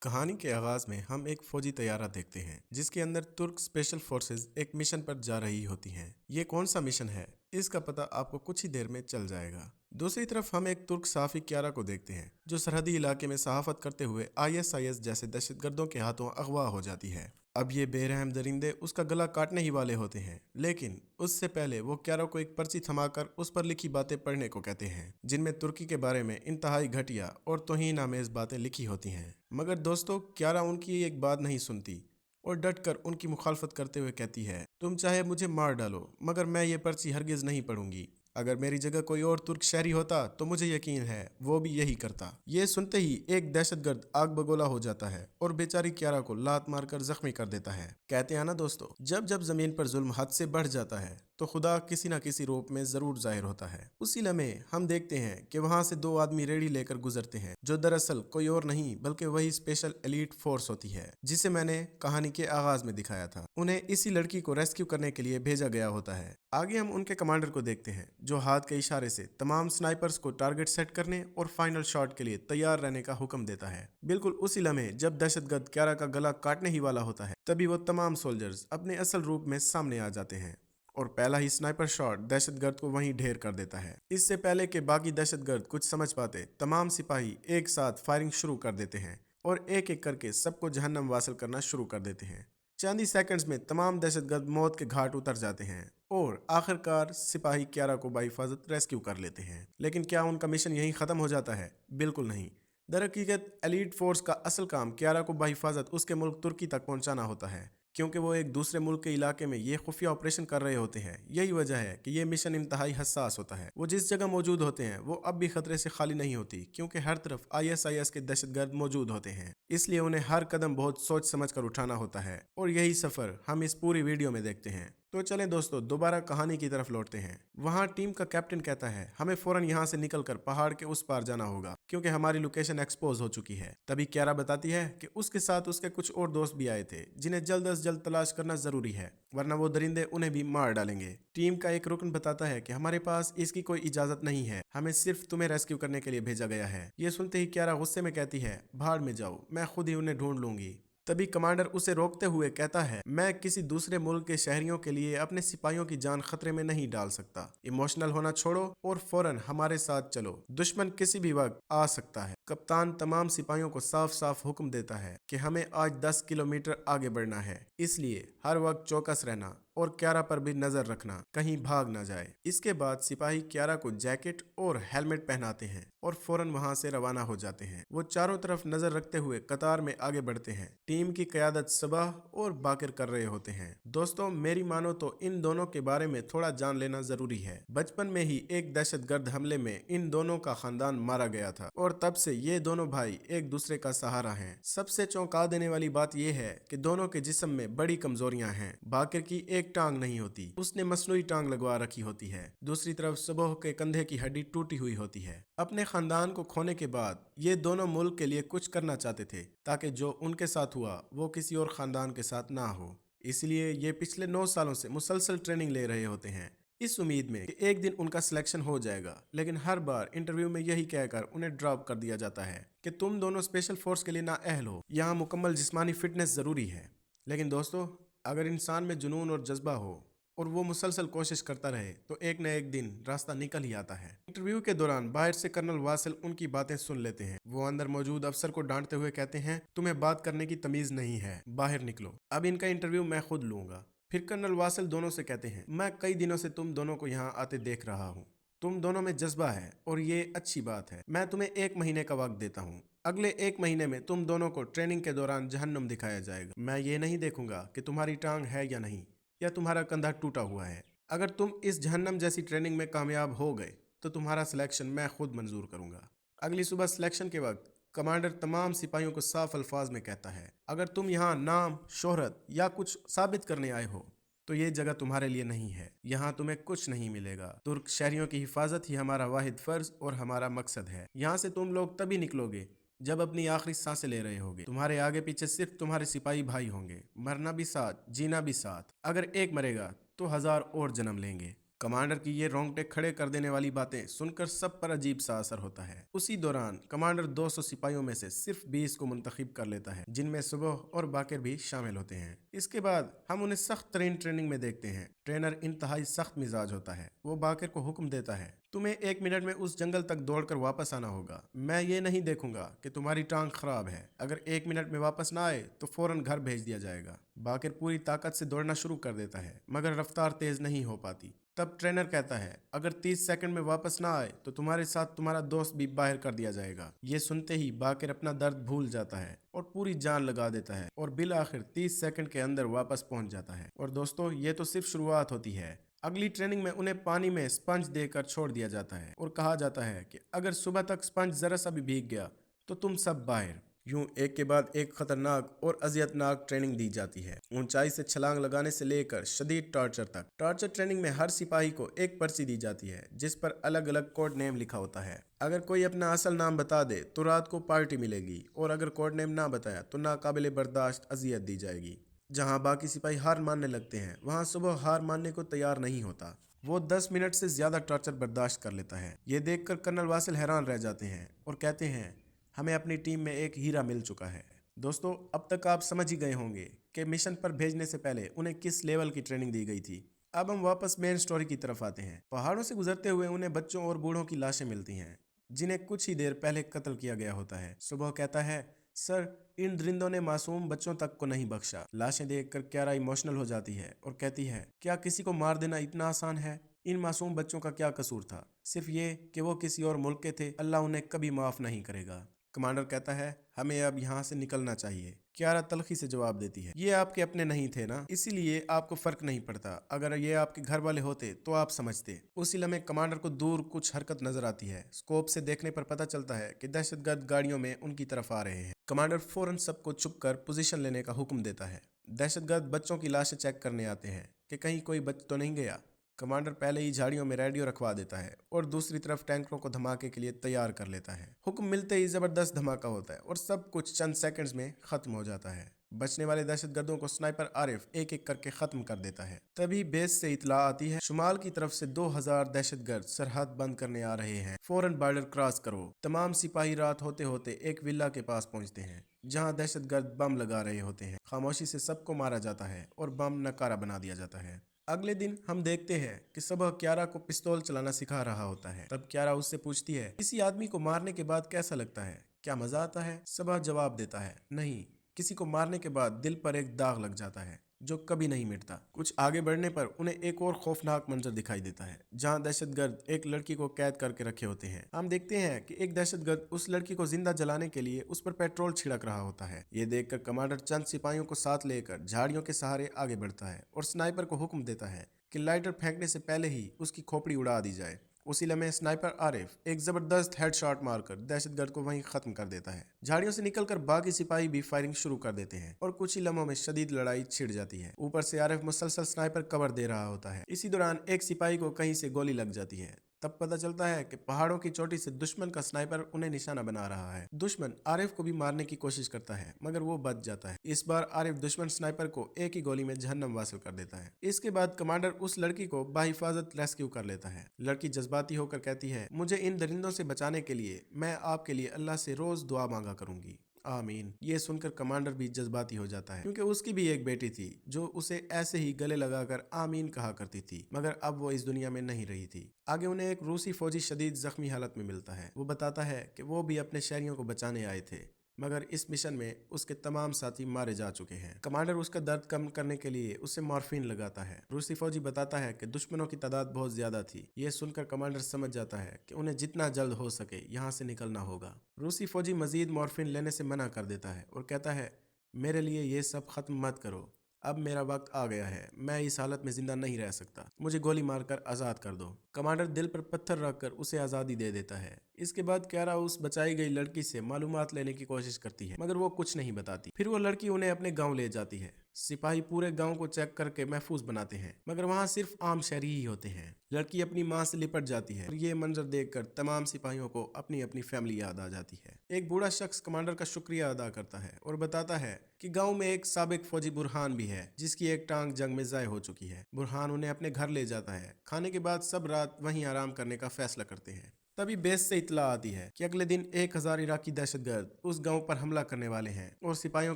کہانی کے آغاز میں ہم ایک فوجی طیارہ دیکھتے ہیں جس کے اندر ترک اسپیشل فورسز ایک مشن پر جا رہی ہوتی ہیں۔ یہ کون سا مشن ہے اس کا پتہ آپ کو کچھ ہی دیر میں چل جائے گا۔ دوسری طرف ہم ایک ترک صحافی کیارا کو دیکھتے ہیں جو سرحدی علاقے میں صحافت کرتے ہوئے ISIS جیسے دہشت گردوں کے ہاتھوں اغوا ہو جاتی ہے۔ اب یہ بے رحم درندے اس کا گلا کاٹنے ہی والے ہوتے ہیں، لیکن اس سے پہلے وہ کیارا کو ایک پرچی تھما کر اس پر لکھی باتیں پڑھنے کو کہتے ہیں جن میں ترکی کے بارے میں انتہائی گھٹیا اور توہین آمیز باتیں لکھی ہوتی ہیں۔ مگر دوستو، کیارا ان کی ایک بات نہیں سنتی اور ڈٹ کر ان کی مخالفت کرتے ہوئے کہتی ہے، تم چاہے مجھے مار ڈالو مگر میں یہ پرچی ہرگز نہیں پڑھوں گی۔ اگر میری جگہ کوئی اور ترک شہری ہوتا تو مجھے یقین ہے وہ بھی یہی کرتا۔ یہ سنتے ہی ایک دہشت گرد آگ بگولا ہو جاتا ہے اور بیچاری کیارا کو لات مار کر زخمی کر دیتا ہے۔ کہتے ہیں نا دوستو، جب زمین پر ظلم حد سے بڑھ جاتا ہے تو خدا کسی نہ کسی روپ میں ضرور ظاہر ہوتا ہے۔ اسی لمحے ہم دیکھتے ہیں کہ وہاں سے دو آدمی ریڑھی لے کر گزرتے ہیں جو دراصل کوئی اور نہیں بلکہ وہی اسپیشل ایلیٹ فورس ہوتی ہے جسے میں نے کہانی کے آغاز میں دکھایا تھا۔ انہیں اسی لڑکی کو ریسکیو کرنے کے لیے بھیجا گیا ہوتا ہے۔ آگے ہم ان کے کمانڈر کو دیکھتے ہیں جو ہاتھ کے اشارے سے تمام سنائپرز کو ٹارگٹ سیٹ کرنے اور فائنل شاٹ کے لیے تیار رہنے کا حکم دیتا ہے۔ بالکل اسی لمحے جب دہشت گرد کیارا کا گلا کاٹنے ہی والا ہوتا ہے تبھی وہ تمام سولجرز اپنے اصل روپ میں سامنے آ جاتے ہیں اور پہلا ہی سنائپر شاٹ دہشت گرد کو وہیں ڈھیر کر دیتا ہے۔ اس سے پہلے کہ باقی دہشت گرد کچھ سمجھ پاتے، تمام سپاہی ایک ساتھ فائرنگ شروع کر دیتے ہیں اور ایک ایک کر کے سب کو جہنم واصل کرنا شروع کر دیتے ہیں۔ چند ہی سیکنڈز میں تمام دہشت گرد موت کے گھاٹ اتر جاتے ہیں اور آخر کار سپاہی کیارا کو بحفاظت ریسکیو کر لیتے ہیں۔ لیکن کیا ان کا مشن یہیں ختم ہو جاتا ہے؟ بالکل نہیں۔ در حقیقت ایلیٹ فورس کا اصل کام کیارا کو بحفاظت اس کے ملک ترکی تک پہنچانا ہوتا ہے، کیونکہ وہ ایک دوسرے ملک کے علاقے میں یہ خفیہ آپریشن کر رہے ہوتے ہیں۔ یہی وجہ ہے کہ یہ مشن انتہائی حساس ہوتا ہے۔ وہ جس جگہ موجود ہوتے ہیں وہ اب بھی خطرے سے خالی نہیں ہوتی، کیونکہ ہر طرف ISIS کے دہشت گرد موجود ہوتے ہیں۔ اس لیے انہیں ہر قدم بہت سوچ سمجھ کر اٹھانا ہوتا ہے اور یہی سفر ہم اس پوری ویڈیو میں دیکھتے ہیں۔ تو چلیں دوستو، دوبارہ کہانی کی طرف لوٹتے ہیں۔ وہاں ٹیم کا کیپٹن کہتا ہے، ہمیں فوراً یہاں سے نکل کر پہاڑ کے اس پار جانا ہوگا کیونکہ ہماری لوکیشن ایکسپوز ہو چکی ہے۔ تبھی کیارا بتاتی ہے کہ اس کے ساتھ اس کے کچھ اور دوست بھی آئے تھے جنہیں جلد از جلد تلاش کرنا ضروری ہے ورنہ وہ درندے انہیں بھی مار ڈالیں گے۔ ٹیم کا ایک رکن بتاتا ہے کہ ہمارے پاس اس کی کوئی اجازت نہیں ہے، ہمیں صرف تمہیں ریسکیو کرنے کے لیے بھیجا گیا ہے۔ یہ سنتے ہی کیارا غصے میں کہتی ہے، بھاڑ میں جاؤ، میں خود ہی انہیں ڈھونڈ لوں گی۔ تبھی کمانڈر اسے روکتے ہوئے کہتا ہے، میں کسی دوسرے ملک کے شہریوں کے لیے اپنے سپاہیوں کی جان خطرے میں نہیں ڈال سکتا۔ ایموشنل ہونا چھوڑو اور فوراً ہمارے ساتھ چلو، دشمن کسی بھی وقت آ سکتا ہے۔ کپتان تمام سپاہیوں کو صاف صاف حکم دیتا ہے کہ ہمیں آج 10 کلومیٹر آگے بڑھنا ہے، اس لیے ہر وقت چوکس رہنا اور کیارا پر بھی نظر رکھنا کہیں بھاگ نہ جائے۔ اس کے بعد سپاہی کیارا کو جیکٹ اور ہیلمٹ پہناتے ہیں اور فوراً وہاں سے روانہ ہو جاتے ہیں۔ وہ چاروں طرف نظر رکھتے ہوئے قطار میں آگے بڑھتے ہیں۔ ٹیم کی قیادت صباح اور باقر کر رہے ہوتے ہیں۔ دوستوں، میری مانو تو ان دونوں کے بارے میں تھوڑا جان لینا ضروری ہے۔ بچپن میں ہی ایک دہشت گرد حملے میں ان دونوں کا خاندان مارا گیا تھا اور تب سے یہ دونوں بھائی ایک دوسرے کا سہارا ہیں۔ سب سے چونکا دینے والی بات یہ ہے کہ دونوں کے جسم میں بڑی کمزوریاں ہیں۔ باقر کی ایک ٹانگ نہیں ہوتی، اس نے مصنوعی ٹانگ لگوا رکھی ہوتی ہے۔ دوسری طرف صبح کے کندھے کی ہڈی ٹوٹی ہوئی ہوتی ہے۔ اپنے خاندان کو کھونے کے بعد یہ دونوں ملک کے لیے کچھ کرنا چاہتے تھے تاکہ جو ان کے ساتھ ہوا وہ کسی اور خاندان کے ساتھ نہ ہو۔ اس لیے یہ پچھلے 9 سالوں سے مسلسل ٹریننگ لے رہے ہوتے ہیں اس امید میں کہ ایک دن ان کا سلیکشن ہو جائے گا، لیکن ہر بار انٹرویو میں یہی کہہ کر انہیں ڈراپ کر دیا جاتا ہے کہ تم دونوں اسپیشل فورس کے لیے نااہل ہو، یہاں مکمل جسمانی فٹنس ضروری ہے۔ لیکن دوستو، اگر انسان میں جنون اور جذبہ ہو اور وہ مسلسل کوشش کرتا رہے تو ایک نہ ایک دن راستہ نکل ہی آتا ہے۔ انٹرویو کے دوران باہر سے کرنل واصل ان کی باتیں سن لیتے ہیں۔ وہ اندر موجود افسر کو ڈانٹتے ہوئے کہتے ہیں، تمہیں بات کرنے کی تمیز نہیں ہے، باہر نکلو، اب ان کا انٹرویو میں خود لوں گا۔ پھر کرنل واصل دونوں سے کہتے ہیں، میں کئی دنوں سے تم دونوں کو یہاں آتے دیکھ رہا ہوں، تم دونوں میں جذبہ ہے اور یہ اچھی بات ہے۔ میں تمہیں 1 مہینے کا وقت دیتا ہوں، اگلے 1 مہینے میں تم دونوں کو ٹریننگ کے دوران جہنم دکھایا جائے گا۔ میں یہ نہیں دیکھوں گا کہ تمہاری ٹانگ ہے یا نہیں، یا تمہارا کندھا ٹوٹا ہوا ہے۔ اگر تم اس جہنم جیسی ٹریننگ میں کامیاب ہو گئے تو تمہارا سلیکشن میں خود منظور کروں گا۔ اگلی صبح سلیکشن کے وقت کمانڈر تمام سپاہیوں کو صاف الفاظ میں کہتا ہے، اگر تم یہاں نام، شہرت یا کچھ ثابت کرنے آئے ہو تو یہ جگہ تمہارے لیے نہیں ہے، یہاں تمہیں کچھ نہیں ملے گا۔ ترک شہریوں کی حفاظت ہی ہمارا واحد فرض اور ہمارا مقصد ہے۔ یہاں سے تم لوگ تبھی نکلو گے جب اپنی آخری سانسیں لے رہے ہوگے۔ تمہارے آگے پیچھے صرف تمہارے سپاہی بھائی ہوں گے، مرنا بھی ساتھ، جینا بھی ساتھ۔ اگر ایک مرے گا تو 1000 اور جنم لیں گے۔ कमांडर की ये रोंगटे खड़े कर देने वाली बातें सुनकर सब पर अजीब सा असर होता है। उसी दौरान कमांडर 200 सिपाहियों में से सिर्फ 20 को मुंतखब कर लेता है, जिनमें सुबह और बाकिर भी शामिल होते हैं। इसके बाद हम उन्हें सख्त तरीन ट्रेनिंग में देखते हैं। ट्रेनर इंतहाई सख्त मिजाज होता है। वो बाकिर को हुक्म देता है, तुम्हें 1 मिनट में उस जंगल तक दौड़कर वापस आना होगा। मैं ये नहीं देखूंगा कि तुम्हारी टांग खराब है। अगर 1 मिनट में वापस ना आए तो फौरन घर भेज दिया जाएगा। बाकिर पूरी ताकत से दौड़ना शुरू कर देता है, मगर रफ्तार तेज नहीं हो पाती। तब ट्रेनर कहता है, अगर 30 सेकंड में वापस ना आए तो तुम्हारे साथ तुम्हारा दोस्त भी बाहर कर दिया जाएगा। ये सुनते ही बाकिर अपना दर्द भूल जाता है और पूरी जान लगा देता है और बिल आखिर 30 सेकंड के अंदर वापस पहुंच जाता है। और दोस्तों, ये तो सिर्फ शुरुआत होती है। अगली ट्रेनिंग में उन्हें पानी में स्पंज देकर छोड़ दिया जाता है और कहा जाता है कि अगर सुबह तक स्पंज जरा सा भी भीग गया तो तुम सब बाहर। यूं एक के बाद एक खतरनाक और अजियतनाक ट्रेनिंग दी जाती है, ऊंचाई से छलांग लगाने से लेकर शदीद टॉर्चर तक। टॉर्चर ट्रेनिंग में हर सिपाही को एक पर्ची दी जाती है जिस पर अलग अलग कोड नेम लिखा होता है। अगर कोई अपना असल नाम बता दे तो रात को पार्टी मिलेगी, और अगर कोड नेम ना बताया तो नाकाबिले बर्दाश्त अजियत दी जाएगी। जहां बाकी सिपाही हार मानने लगते हैं, वहां सुबह हार मानने को तैयार नहीं होता। वो 10 मिनट से ज्यादा टॉर्चर बर्दाश्त कर लेता है। ये देखकर कर्नल वासिल हैरान रह जाते हैं और कहते हैं, हमें अपनी टीम में एक हीरा मिल चुका है। दोस्तों, अब तक आप समझ ही गए होंगे कि मिशन पर भेजने से पहले उन्हें किस लेवल की ट्रेनिंग दी गई थी। अब हम वापस मेन स्टोरी की तरफ आते हैं। पहाड़ों से गुजरते हुए उन्हें बच्चों और बूढ़ों की लाशें मिलती हैं, जिन्हें कुछ ही देर पहले कत्ल किया गया होता है। सुबह कहता है, सर, इन दरिंदों ने मासूम बच्चों तक को नहीं बख्शा। लाशें देखकर क्यारा इमोशनल हो जाती है और कहती है, क्या किसी को मार देना इतना आसान है? इन मासूम बच्चों का क्या कसूर था? सिर्फ ये कि वो किसी और मुल्क के थे। अल्लाह उन्हें कभी माफ नहीं करेगा। कमांडर कहता है, हमें अब यहाँ से निकलना चाहिए। क्यारा तलखी से जवाब देती है, ये आपके अपने नहीं थे ना, इसीलिए आपको फर्क नहीं पड़ता। अगर ये आपके घर वाले होते तो आप समझते। उसी लम्हे कमांडर को दूर कुछ हरकत नजर आती है। स्कोप से देखने पर पता चलता है कि दहशतगर्द गाड़ियों में उनकी तरफ आ रहे हैं। कमांडर फौरन सबको छुप कर पोजीशन लेने का हुक्म देता है। दहशतगर्द बच्चों की लाशें चेक करने आते हैं कि कहीं कोई बच तो नहीं गया। कमांडर पहले ही झाड़ियों में रेडियो रखवा देता है और दूसरी तरफ टैंकरों को धमाके के लिए तैयार कर लेता है। हुक्म मिलते ही जबरदस्त धमाका होता है और सब कुछ चंद सेकंड्स में खत्म हो जाता है। बचने वाले दहशतगर्दों को स्नाइपर आरिफ एक एक करके खत्म कर देता है। तभी बेस से इतला आती है, शुमाल की तरफ से 2000 दहशतगर्द सरहद बंद करने आ रहे हैं। फौरन बॉर्डर क्रॉस करो। तमाम सिपाही रात होते होते एक विला के पास पहुंचते हैं, जहां दहशतगर्द बम लगा रहे होते हैं। खामोशी से सबको मारा जाता है और बम नकारा बना दिया जाता है। अगले दिन हम देखते हैं कि सबह क्यारा को पिस्तौल चलाना सिखा रहा होता है। तब क्यारा उससे पूछती है, किसी आदमी को मारने के बाद कैसा लगता है? क्या मजा आता है? सबह जवाब देता है, नहीं, किसी को मारने के बाद दिल पर एक दाग लग जाता है जो कभी नहीं मिटता। कुछ आगे बढ़ने पर उन्हें एक और खौफनाक मंजर दिखाई देता है, जहां दहशतगर्द एक लड़की को कैद करके रखे होते हैं। हम देखते हैं कि एक दहशतगर्द उस लड़की को जिंदा जलाने के लिए उस पर पेट्रोल छिड़क रहा होता है। ये देखकर कमांडर चंद सिपाहियों को साथ लेकर झाड़ियों के सहारे आगे बढ़ता है और स्नाइपर को हुक्म देता है कि लाइटर फेंकने से पहले ही उसकी खोपड़ी उड़ा दी जाए। उसी लम्हे स्नाइपर आरिफ एक जबरदस्त हेडशॉट मारकर दहशतगर्द को वहीं खत्म कर देता है। झाड़ियों से निकलकर बाकी सिपाही भी फायरिंग शुरू कर देते हैं और कुछ ही लम्हों में शदीद लड़ाई छिड़ जाती है। ऊपर से आरिफ मुसलसल स्नाइपर कवर दे रहा होता है। इसी दौरान एक सिपाही को कहीं से गोली लग जाती है। तब पता चलता है कि पहाड़ों की चोटी से दुश्मन का स्नाइपर उन्हें निशाना बना रहा है। दुश्मन आरिफ को भी मारने की कोशिश करता है, मगर वो बच जाता है। इस बार आरिफ दुश्मन स्नाइपर को एक ही गोली में जहन्नम वासिल कर देता है। इसके बाद कमांडर उस लड़की को बाहिफाजत रेस्क्यू कर लेता है। लड़की जज्बाती होकर कहती है, मुझे इन दरिंदों से बचाने के लिए मैं आपके लिए अल्लाह से रोज दुआ मांगा करूंगी, आमीन। ये सुनकर कमांडर भी जज्बाती हो जाता है, क्योंकि उसकी भी एक बेटी थी जो उसे ऐसे ही गले लगाकर आमीन कहा करती थी, मगर अब वो इस दुनिया में नहीं रही थी। आगे उन्हें एक रूसी फौजी शदीद जख्मी हालत में मिलता है। वो बताता है कि वो भी अपने शहरियों को बचाने आए थे, मगर इस मिशन में उसके तमाम साथी मारे जा चुके हैं। कमांडर उसका दर्द कम करने के लिए उसे मॉर्फिन लगाता है। रूसी फौजी बताता है कि दुश्मनों की तादाद बहुत ज्यादा थी। ये सुनकर कमांडर समझ जाता है कि उन्हें जितना जल्द हो सके यहाँ से निकलना होगा। रूसी फौजी मजीद मॉर्फिन लेने से मना कर देता है और कहता है, मेरे लिए ये सब खत्म मत करो, अब मेरा वक्त आ गया है, मैं इस हालत में जिंदा नहीं रह सकता, मुझे गोली मारकर आजाद कर दो। कमांडर दिल पर पत्थर रखकर उसे आज़ादी दे देता है। इसके बाद क्यारा उस बचाई गई लड़की से मालूमात लेने की कोशिश करती है, मगर वो कुछ नहीं बताती। फिर वो लड़की उन्हें अपने गांव ले जाती है। सिपाही पूरे गांव को चेक करके महफूज बनाते हैं, मगर वहाँ सिर्फ आम शहरी ही होते हैं। लड़की अपनी माँ से लिपट जाती है और ये मंजर देखकर तमाम सिपाहियों को अपनी अपनी फैमिली याद आ जाती है। एक बूढ़ा शख्स कमांडर का शुक्रिया अदा करता है और बताता है कि गांव में एक साबिक फौजी बुरहान भी है, जिसकी एक टांग जंग में ज़ाय हो चुकी है। बुरहान उन्हें अपने घर ले जाता है। खाने के बाद सब रात वहीं आराम करने का फैसला करते हैं। तभी बेस से इतला आती है कि अगले दिन 1000 इराकी दहशतगर्द उस गांव पर हमला करने वाले हैं और सिपाहियों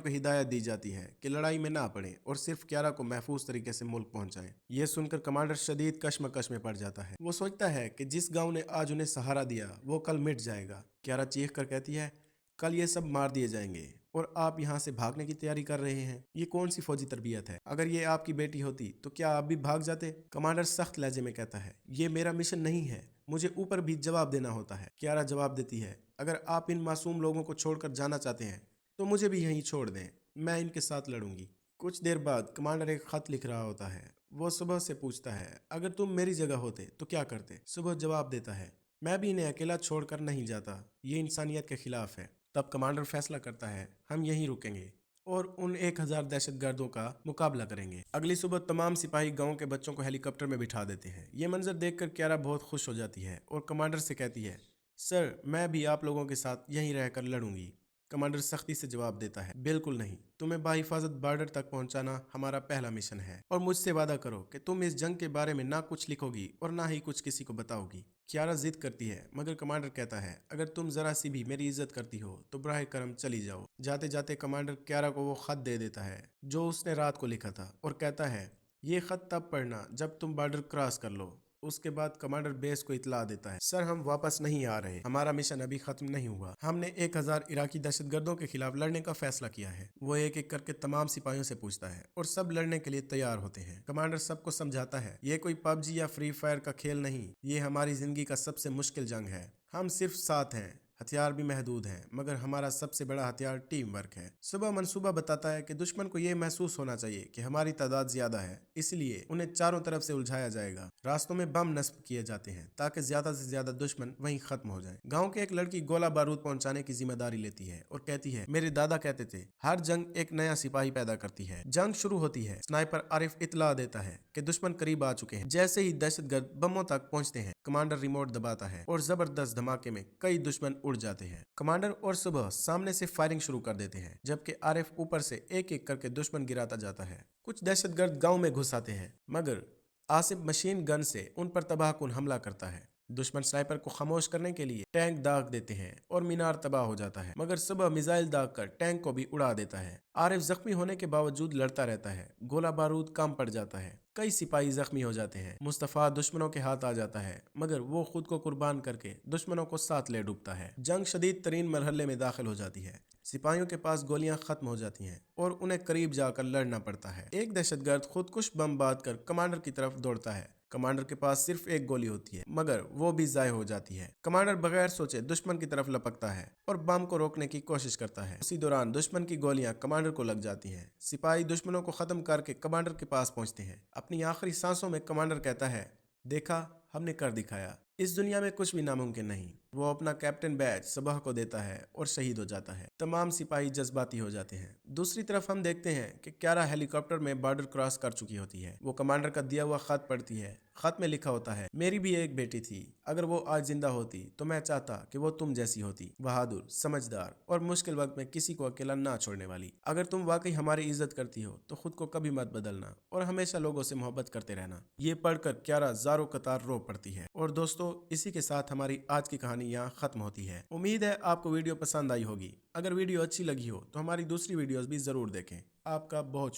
को हिदायत दी जाती है कि लड़ाई में ना पड़े और सिर्फ क्यारा को महफूज तरीके से मुल्क पहुंचाएं। ये सुनकर कमांडर शदीद कश्मकश में पड़ जाता है। वो सोचता है कि जिस गांव ने आज उन्हें सहारा दिया वो कल मिट जाएगा। क्यारा चीख कर कहती है, कल ये सब मार दिए जाएंगे और आप यहाँ से भागने की तैयारी कर रहे हैं। ये कौन सी फौजी तरबियत है? अगर ये आपकी बेटी होती तो क्या आप भी भाग जाते? कमांडर सख्त लहजे में कहता है, ये मेरा मिशन नहीं है, मुझे ऊपर भी जवाब देना होता है। क्यारा जवाब देती है, अगर आप इन मासूम लोगों को छोड़कर जाना चाहते हैं तो मुझे भी यहीं छोड़ दें, मैं इनके साथ लड़ूंगी। कुछ देर बाद कमांडर एक खत लिख रहा होता है। वो सुबह से पूछता है, अगर तुम मेरी जगह होते तो क्या करते? सुबह जवाब देता है, मैं भी इन्हें अकेला छोड़कर नहीं जाता, ये इंसानियत के खिलाफ है। तब कमांडर फैसला करता है, हम यहीं रुकेंगे और उन 1000 दहशतगर्दों का मुकाबला करेंगे। अगली सुबह तमाम सिपाही गांव के बच्चों को हेलीकॉप्टर में बिठा देते हैं। ये मंजर देखकर क्यारा बहुत खुश हो जाती है और कमांडर से कहती है, सर मैं भी आप लोगों के साथ यहीं रहकर लड़ूंगी। कमांडर सख्ती से जवाब देता है, बिल्कुल नहीं, तुम्हें बाहिफाजत बॉर्डर तक पहुंचाना हमारा पहला मिशन है और मुझसे वादा करो कि तुम इस जंग के बारे में ना कुछ लिखोगी और ना ही कुछ किसी को बताओगी। क्यारा जिद करती है, मगर कमांडर कहता है, अगर तुम जरा सी भी मेरी इज्जत करती हो तो बराह करम चली जाओ। जाते जाते कमांडर क्यारा को वो खत दे देता है जो उसने रात को लिखा था और कहता है, ये खत तब पढ़ना जब तुम बॉर्डर क्रॉस कर लो। उसके बाद कमांडर बेस को इतला देता है, सर हम वापस नहीं आ रहे, हमारा मिशन अभी खत्म नहीं हुआ। हमने 1000 इराकी दहशतगर्दों के खिलाफ लड़ने का फैसला किया है। वो एक एक करके तमाम सिपाहियों से पूछता है और सब लड़ने के लिए तैयार होते हैं। कमांडर सबको समझाता है, ये कोई पबजी या फ्री फायर का खेल नहीं, ये हमारी जिंदगी का सबसे मुश्किल जंग है। हम सिर्फ 7 हैं, हथियार भी महदूद हैं, मगर हमारा सबसे बड़ा हथियार टीम वर्क है। सुबह मंसूबा बताता है कि दुश्मन को यह महसूस होना चाहिए कि हमारी तादाद ज्यादा है, इसलिए उन्हें चारों तरफ से उलझाया जाएगा। रास्तों में बम नस्ब किए जाते हैं ताकि ज्यादा से ज्यादा दुश्मन वहीं खत्म हो जाए। गांव के एक लड़की गोला बारूद पहुंचाने की जिम्मेदारी लेती है और कहती है, मेरे दादा कहते थे हर जंग एक नया सिपाही पैदा करती है। जंग शुरू होती है। स्नाइपर आरिफ इतला देता है कि दुश्मन करीब आ चुके हैं। जैसे ही दहशतगर्द बमों तक पहुंचते हैं, कमांडर रिमोट दबाता है और जबरदस्त धमाके में कई दुश्मन उड़ जाते हैं। कमांडर और सुबह सामने से फायरिंग शुरू कर देते हैं, जबकि आरिफ ऊपर से एक एक करके दुश्मन गिराता जाता है। कुछ दहशतगर्द गांव में घुस आते हैं, मगर आसिफ मशीन गन से उन पर तबाहकुन हमला करता है। दुश्मन स्नाइपर को खामोश करने के लिए टैंक दाग देते हैं और मीनार तबाह हो जाता है, मगर सुबह मिसाइल दाग कर टैंक को भी उड़ा देता है। आरिफ जख्मी होने के बावजूद लड़ता रहता है। गोला बारूद कम पड़ जाता है, कई सिपाही जख्मी हो जाते हैं। मुस्तफा दुश्मनों के हाथ आ जाता है, मगर वो खुद को कुर्बान करके दुश्मनों को साथ ले डूबता है। जंग शदीद तरीन मरहले में दाखिल हो जाती है। सिपाहियों के पास गोलियां खत्म हो जाती हैं और उन्हें करीब जाकर लड़ना पड़ता है। एक दहशतगर्द खुदकुश बम बांध कर कमांडर की तरफ दौड़ता है। कमांडर के पास सिर्फ एक गोली होती है, मगर वो भी ज़ाय हो जाती है। कमांडर बगैर सोचे दुश्मन की तरफ लपकता है और बम को रोकने की कोशिश करता है। उसी दौरान दुश्मन की गोलियां कमांडर को लग जाती हैं। सिपाही दुश्मनों को खत्म करके कमांडर के पास पहुंचते हैं। अपनी आखिरी सांसों में कमांडर कहता है, देखा हमने कर दिखाया, इस दुनिया में कुछ भी नामुमकिन नहीं। वो अपना कैप्टन बैज सुबह को देता है और शहीद हो जाता है। तमाम सिपाही जज्बाती हो जाते हैं। दूसरी तरफ हम देखते हैं कि क्यारा हेलीकॉप्टर में बॉर्डर क्रॉस कर चुकी होती है। वो कमांडर का दिया हुआ खत पढ़ती है। खत में लिखा होता है, मेरी भी एक बेटी थी, अगर वो आज जिंदा होती तो मैं चाहता कि वो तुम जैसी होती, बहादुर, समझदार और मुश्किल वक्त में किसी को अकेला ना छोड़ने वाली। अगर तुम वाकई हमारी इज्जत करती हो तो खुद को कभी मत बदलना और हमेशा लोगों से मोहब्बत करते रहना। ये पढ़कर क्यारा ज़ारो कतार रो पड़ती है। और दोस्तों, इसी के साथ हमारी आज की कहानी यहाँ खत्म होती है। उम्मीद है आपको वीडियो पसंद आई होगी। अगर वीडियो अच्छी लगी हो तो हमारी दूसरी वीडियोस भी जरूर देखें। आपका बहुत